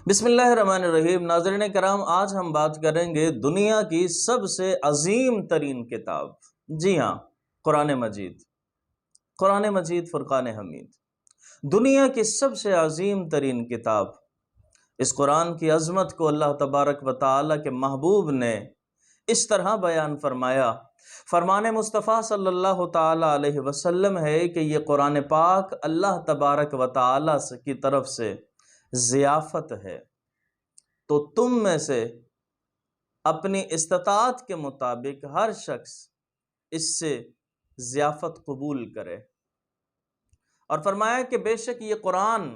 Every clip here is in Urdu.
بسم اللہ الرحمن الرحیم۔ ناظرین کرام، آج ہم بات کریں گے دنیا کی سب سے عظیم ترین کتاب، جی ہاں، قرآن مجید۔ قرآن مجید فرقان حمید، دنیا کی سب سے عظیم ترین کتاب۔ اس قرآن کی عظمت کو اللہ تبارک و تعالیٰ کے محبوب نے اس طرح بیان فرمایا۔ فرمان مصطفیٰ صلی اللہ تعالیٰ علیہ وسلم ہے کہ یہ قرآن پاک اللہ تبارک و تعالیٰ کی طرف سے ضیافت ہے، تو تم میں سے اپنی استطاعت کے مطابق ہر شخص اس سے ضیافت قبول کرے۔ اور فرمایا کہ بے شک یہ قرآن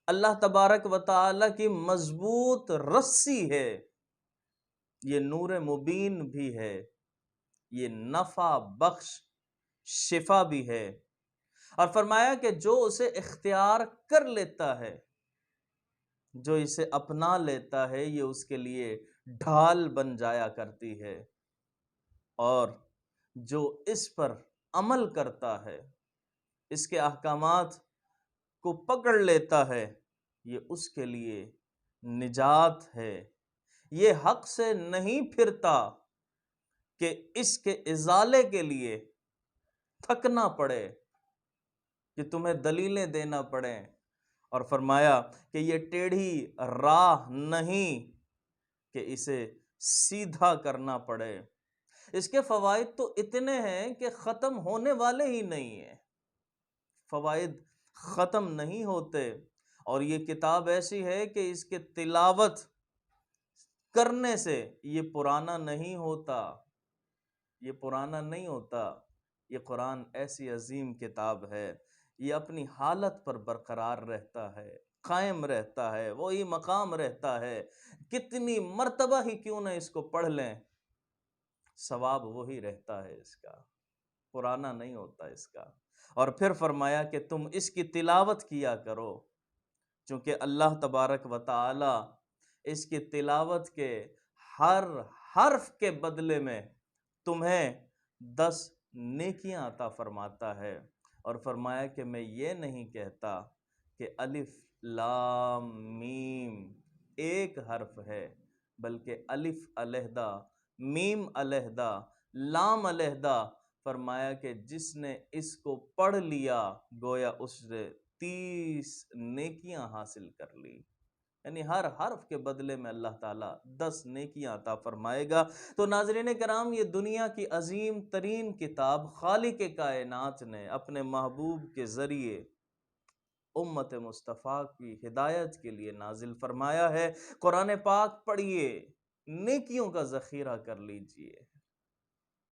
اللہ تبارک و تعالیٰ کی مضبوط رسی ہے، یہ نور مبین بھی ہے، یہ نفع بخش شفا بھی ہے۔ اور فرمایا کہ جو اسے اختیار کر لیتا ہے، جو اسے اپنا لیتا ہے، یہ اس کے لیے ڈھال بن جایا کرتی ہے، اور جو اس پر عمل کرتا ہے، اس کے احکامات کو پکڑ لیتا ہے، یہ اس کے لیے نجات ہے۔ یہ حق سے نہیں پھرتا کہ اس کے ازالے کے لیے تھکنا پڑے، کہ تمہیں دلیلیں دینا پڑیں۔ اور فرمایا کہ یہ ٹیڑھی راہ نہیں کہ اسے سیدھا کرنا پڑے۔ اس کے فوائد تو اتنے ہیں کہ ختم ہونے والے ہی نہیں ہیں، فوائد ختم نہیں ہوتے۔ اور یہ کتاب ایسی ہے کہ اس کے تلاوت کرنے سے یہ پرانا نہیں ہوتا، یہ پرانا نہیں ہوتا۔ یہ قرآن ایسی عظیم کتاب ہے، یہ اپنی حالت پر برقرار رہتا ہے، قائم رہتا ہے، وہی مقام رہتا ہے۔ کتنی مرتبہ ہی کیوں نہ اس کو پڑھ لیں، ثواب وہی رہتا ہے، اس کا پرانا نہیں ہوتا اس کا۔ اور پھر فرمایا کہ تم اس کی تلاوت کیا کرو، چونکہ اللہ تبارک و تعالی اس کی تلاوت کے ہر حرف کے بدلے میں تمہیں 10 نیکیاں عطا فرماتا ہے۔ اور فرمایا کہ میں یہ نہیں کہتا کہ الف لام میم ایک حرف ہے، بلکہ الف علیحدہ، میم علیحدہ، لام علیحدہ۔ فرمایا کہ جس نے اس کو پڑھ لیا گویا اس نے 30 نیکیاں حاصل کر لی، یعنی ہر حرف کے بدلے میں اللہ تعالیٰ 10 نیکیاں عطا فرمائے گا۔ تو ناظرین کرام، یہ دنیا کی عظیم ترین کتاب خالق کائنات نے اپنے محبوب کے ذریعے امت مصطفیٰ کی ہدایت کے لیے نازل فرمایا ہے۔ قرآن پاک پڑھیے، نیکیوں کا ذخیرہ کر لیجئے۔